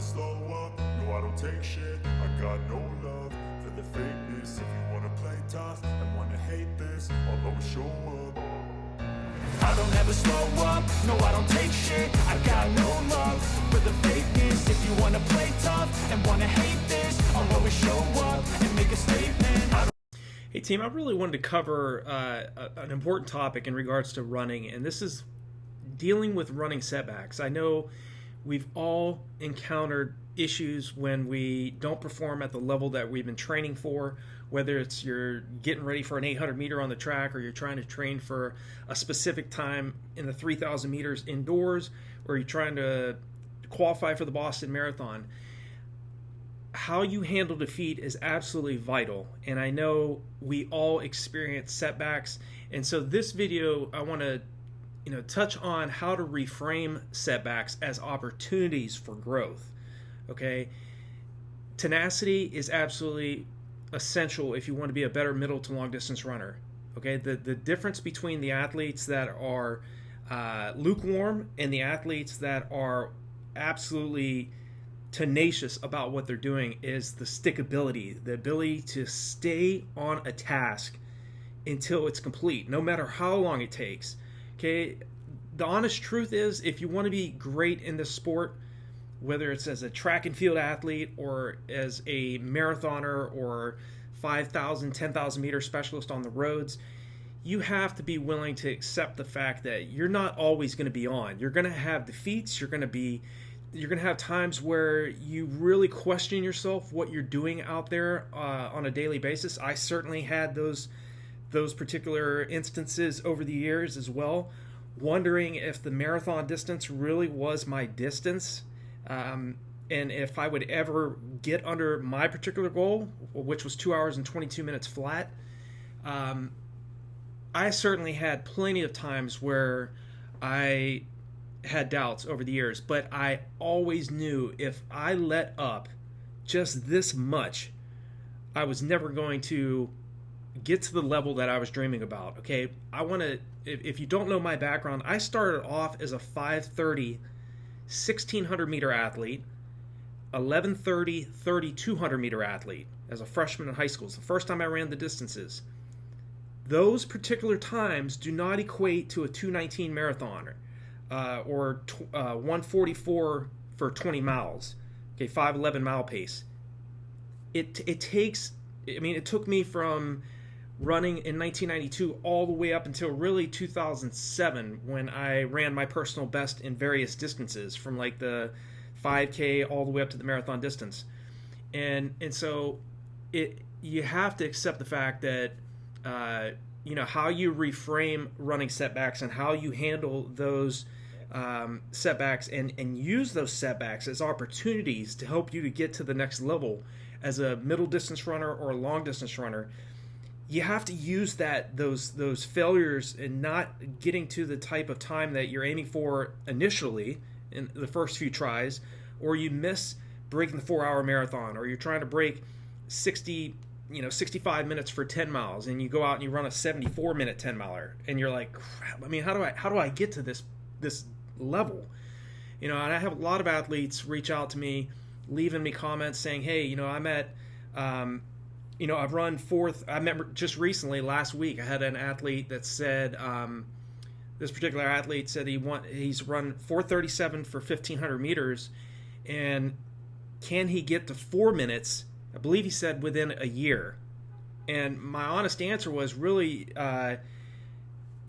slow up, no I don't take shit. I got no love for the fakeness. If you wanna play tough and wanna hate this, I'll always show up. I don't ever slow up, no I don't take shit. I got no love for the fakeness. If you wanna play tough and wanna hate this, I'll always show up and make a statement. Hey team, I really wanted to cover an important topic in regards to running, and this is dealing with running setbacks. I know we've all encountered issues when we don't perform at the level that we've been training for, whether it's you're getting ready for an 800 meter on the track, or you're trying to train for a specific time in the 3,000 meters indoors, or you're trying to qualify for the Boston Marathon. How you handle defeat is absolutely vital, and I know we all experience setbacks. And so this video, I want to touch on how to reframe setbacks as opportunities for growth. Okay, tenacity is absolutely essential if you want to be a better middle to long distance runner. Okay, the difference between the athletes that are lukewarm and the athletes that are absolutely tenacious about what they're doing is the stickability, the ability to stay on a task until it's complete, no matter how long it takes. Okay, the honest truth is, if you want to be great in this sport, whether it's as a track and field athlete or as a marathoner or 5,000, 10,000 meter specialist on the roads, you have to be willing to accept the fact that you're not always going to be on. You're going to have defeats. You're going to have times where you really question yourself, what you're doing out there on a daily basis. I certainly had those particular instances over the years as well, wondering if the marathon distance really was my distance, and if I would ever get under my particular goal, which was 2 hours and 22 minutes flat. I certainly had plenty of times where I had doubts over the years, but I always knew if I let up just this much, I was never going to get to the level that I was dreaming about. Okay, if you don't know my background, I started off as a 5:30 1600 meter athlete, 11:30 3200 meter athlete as a freshman in high school. It's the first time I ran the distances. Those particular times do not equate to a 2:19 marathoner. Or 1:44 for 20 miles, okay, 5:11 mile pace. It took me from running in 1992 all the way up until really 2007, when I ran my personal best in various distances, from like the 5K all the way up to the marathon distance. And so you have to accept the fact that how you reframe running setbacks and how you handle those setbacks and use those setbacks as opportunities to help you to get to the next level as a middle distance runner or a long distance runner. You have to use those failures and not getting to the type of time that you're aiming for initially in the first few tries, or you miss breaking the 4-hour marathon, or you're trying to break 65 minutes for 10 miles, and you go out and you run a 74-minute 10 miler, and you're like, crap, how do I get to this level? And I have a lot of athletes reach out to me, leaving me comments saying, hey, I'm at I've run fourth. I remember just recently, last week, I had an athlete that said, this particular athlete said he's run 4:37 for 1,500 meters, and can he get to 4 minutes? I believe he said within a year. And my honest answer was, really,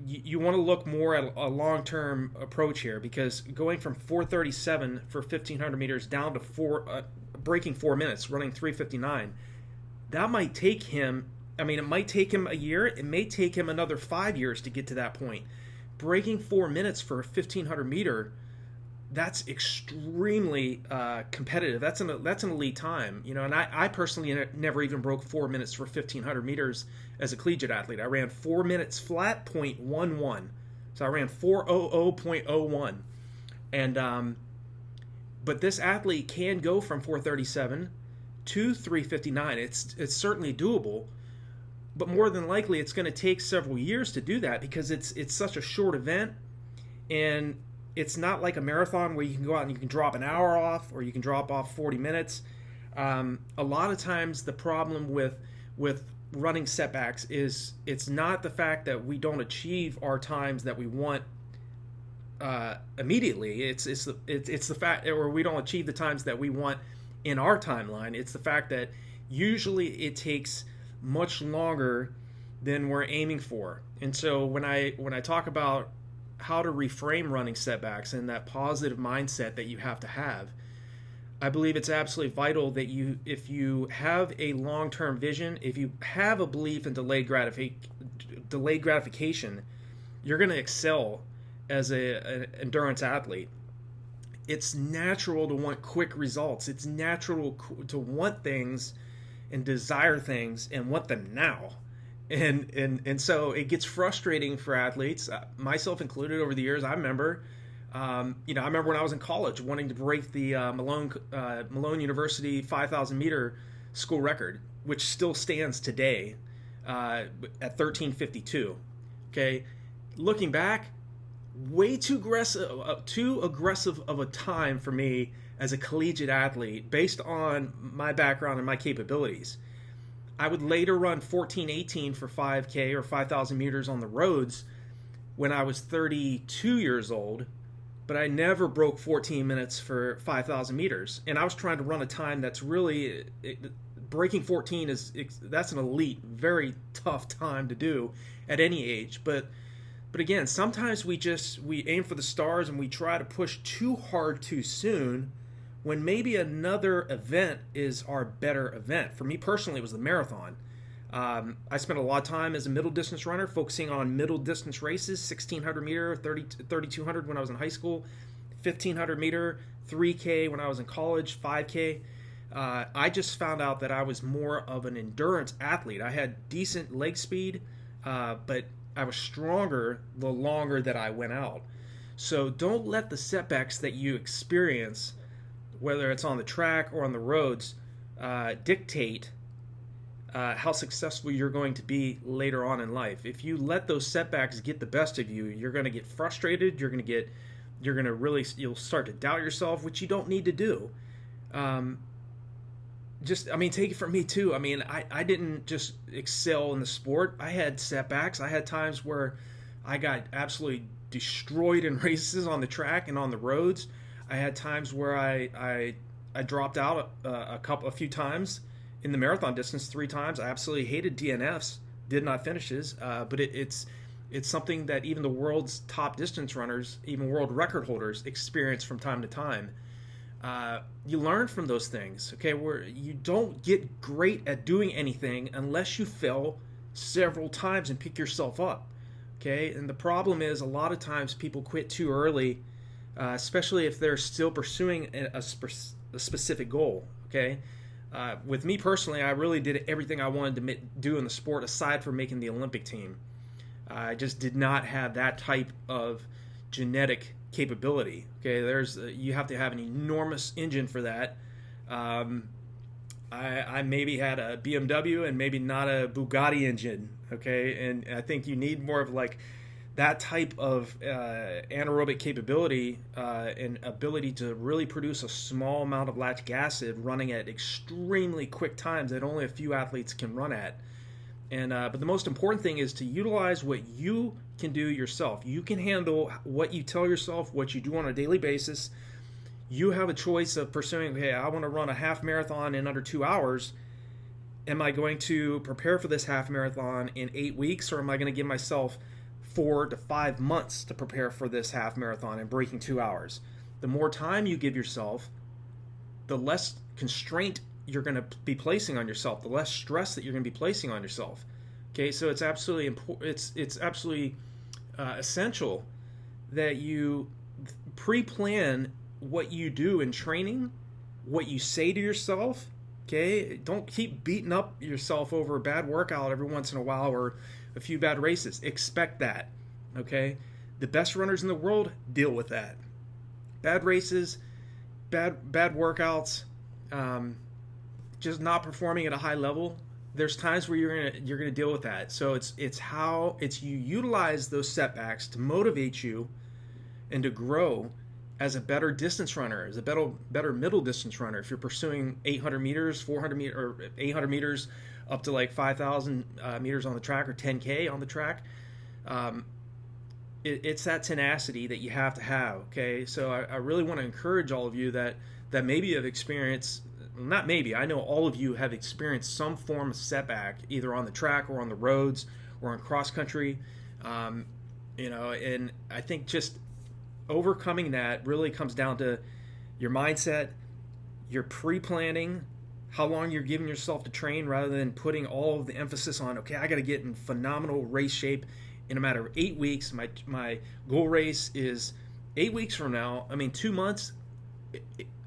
you want to look more at a long-term approach here, because going from 4:37 for 1,500 meters down to breaking 4 minutes, running 3:59, that might take him, it might take him a year. It may take him another 5 years to get to that point. Breaking 4 minutes for a 1,500 meter, that's extremely competitive. That's an elite time, And I personally never even broke 4 minutes for 1,500 meters as a collegiate athlete. I ran 4 minutes flat, 0.11. So I ran 4:00.01, and but this athlete can go from 4:37 to 3:59. It's certainly doable, but more than likely it's going to take several years to do that, because it's such a short event, and it's not like a marathon where you can go out and you can drop an hour off or you can drop off 40 minutes. A lot of times the problem with running setbacks is it's not the fact that we don't achieve our times that we want immediately. It's the fact, or we don't achieve the times that we want in our timeline. It's the fact that usually it takes much longer than we're aiming for. And so when I talk about how to reframe running setbacks and that positive mindset that you have to have, I believe it's absolutely vital that if you have a long-term vision, if you have a belief in delayed gratification, you're going to excel as an endurance athlete. It's natural to want quick results. It's natural to want things and desire things and want them now. And so it gets frustrating for athletes, myself included, over the years. I remember when I was in college wanting to break the Malone University 5,000 meter school record, which still stands today at 13:52. Okay, looking back, way too aggressive of a time for me as a collegiate athlete based on my background and my capabilities. I would later run 14:18 for 5K or 5,000 meters on the roads when I was 32 years old, but I never broke 14 minutes for 5,000 meters. And I was trying to run a time that's really, breaking 14 that's an elite, very tough time to do at any age. But again, sometimes we aim for the stars and we try to push too hard too soon, when maybe another event is our better event. For me personally, it was the marathon. I spent a lot of time as a middle distance runner focusing on middle distance races, 1,600 meter, 3,200 when I was in high school, 1,500 meter, 3K when I was in college, 5K. I just found out that I was more of an endurance athlete. I had decent leg speed, but I was stronger the longer that I went out. So don't let the setbacks that you experience, whether it's on the track or on the roads, dictate how successful you're going to be later on in life. If you let those setbacks get the best of you, you're going to get frustrated. You'll start to doubt yourself, which you don't need to do. Take it from me too. I didn't just excel in the sport. I had setbacks. I had times where I got absolutely destroyed in races on the track and on the roads. I had times where I dropped out a few times in the marathon distance, 3 times. I absolutely hated DNFs, did not finishes, but it's something that even the world's top distance runners, even world record holders, experience from time to time. You learn from those things, okay? Where you don't get great at doing anything unless you fail several times and pick yourself up, okay? And the problem is a lot of times people quit too early, especially if they're still pursuing a specific goal, okay? With me personally, I really did everything I wanted to do in the sport aside from making the Olympic team. I just did not have that type of genetic capability, okay? You have to have an enormous engine for that. I maybe had a BMW and maybe not a Bugatti engine, okay? And I think you need more of like that type of anaerobic capability and ability to really produce a small amount of lactic acid running at extremely quick times that only a few athletes can run at. And but the most important thing is to utilize what you can do yourself. You can handle what you tell yourself, what you do on a daily basis. You have a choice of pursuing, hey, I want to run a half marathon in under 2 hours. Am I going to prepare for this half marathon in 8 weeks, or am I going to give myself 4 to 5 months to prepare for this half marathon and breaking 2 hours? The more time you give yourself, the less constraint you're going to be placing on yourself, the less stress that you're going to be placing on yourself. Okay, so it's absolutely important. It's absolutely essential that you pre-plan what you do in training, what you say to yourself. Okay, don't keep beating up yourself over a bad workout every once in a while or a few bad races. Expect that. Okay, the best runners in the world deal with that. Bad races, bad workouts, just not performing at a high level. There's times where you're gonna deal with that. So it's you utilize those setbacks to motivate you and to grow as a better distance runner, as a better middle distance runner. If you're pursuing 800 meters, 400 meters, or 800 meters up to like 5,000 meters on the track, or 10K on the track, it's that tenacity that you have to have. Okay, so I really want to encourage all of you that maybe have experienced, not maybe, I know all of you have experienced some form of setback, either on the track or on the roads or on cross country. And I think just overcoming that really comes down to your mindset, your pre-planning, how long you're giving yourself to train, rather than putting all of the emphasis on, okay, I got to get in phenomenal race shape in a matter of 8 weeks. My goal race is 8 weeks from now. I mean, 2 months,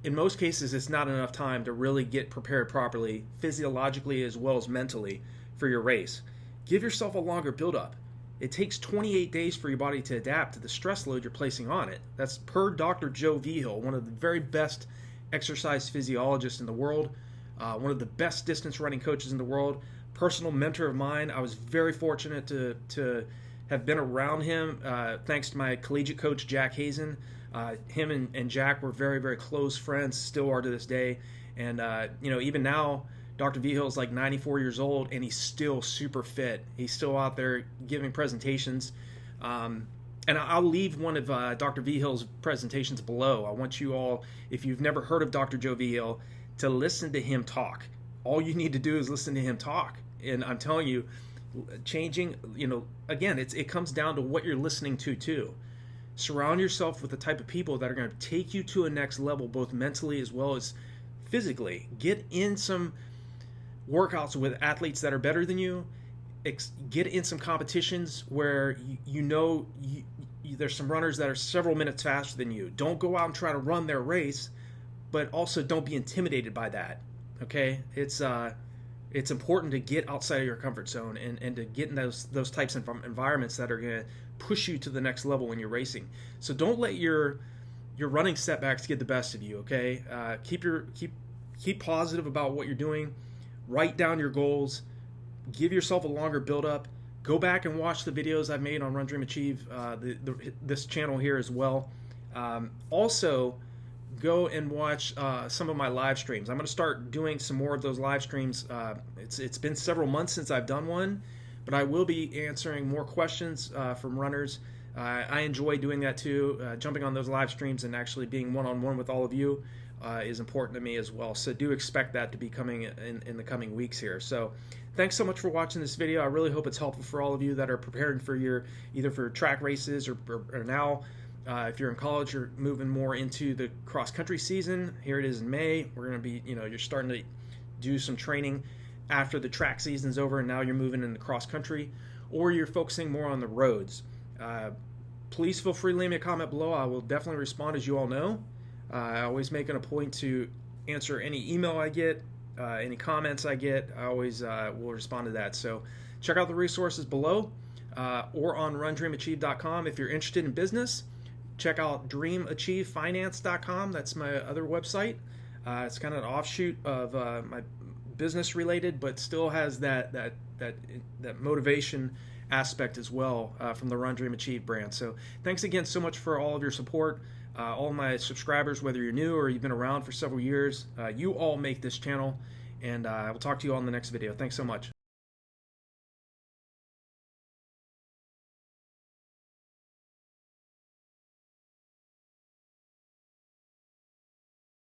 in most cases, it's not enough time to really get prepared properly, physiologically as well as mentally, for your race. Give yourself a longer build-up. It takes 28 days for your body to adapt to the stress load you're placing on it. That's per Dr. Joe Vigil, one of the very best exercise physiologists in the world, one of the best distance running coaches in the world, personal mentor of mine. I was very fortunate to have been around him, thanks to my collegiate coach, Jack Hazen. Him and Jack were very, very close friends, still are to this day. And, even now, Dr. Vigil is like 94 years old, and he's still super fit. He's still out there giving presentations. And I'll leave one of Dr. Vigil's presentations below. I want you all, if you've never heard of Dr. Joe Vigil, to listen to him talk. All you need to do is listen to him talk. And I'm telling you, changing, again, it comes down to what you're listening to too. Surround yourself with the type of people that are going to take you to a next level, both mentally as well as physically. Get in some workouts with athletes that are better than you. Get in some competitions where there's some runners that are several minutes faster than you. Don't go out and try to run their race, but also don't be intimidated by that. Okay, it's important to get outside of your comfort zone and to get in those types of environments that are going to push you to the next level when you're racing. So don't let your running setbacks get the best of you. Okay, keep positive about what you're doing. Write down your goals. Give yourself a longer build-up. Go back and watch the videos I've made on RunDreamAchieve, this channel here as well. Also, go and watch some of my live streams. I'm going to start doing some more of those live streams. It's been several months since I've done one, but I will be answering more questions from runners. I enjoy doing that too. Jumping on those live streams and actually being one-on-one with all of you is important to me as well. So do expect that to be coming in the coming weeks here. So thanks so much for watching this video. I really hope it's helpful for all of you that are preparing for either for track races or now, if you're in college, you're moving more into the cross-country season. Here it is in May. We're going to be, you're starting to do some training after the track season's over, and now you're moving into cross-country, or you're focusing more on the roads. Please feel free to leave me a comment below. I will definitely respond, as you all know. I always make it a point to answer any email I get, any comments I get. I always will respond to that. So check out the resources below or on RunDreamAchieve.com. If you're interested in business, check out DreamAchieveFinance.com. That's my other website. It's kind of an offshoot of my business related, but still has that motivation aspect as well from the RunDreamAchieve brand. So thanks again so much for all of your support. All my subscribers, whether you're new or you've been around for several years, you all make this channel, and I will talk to you all in the next video. Thanks so much.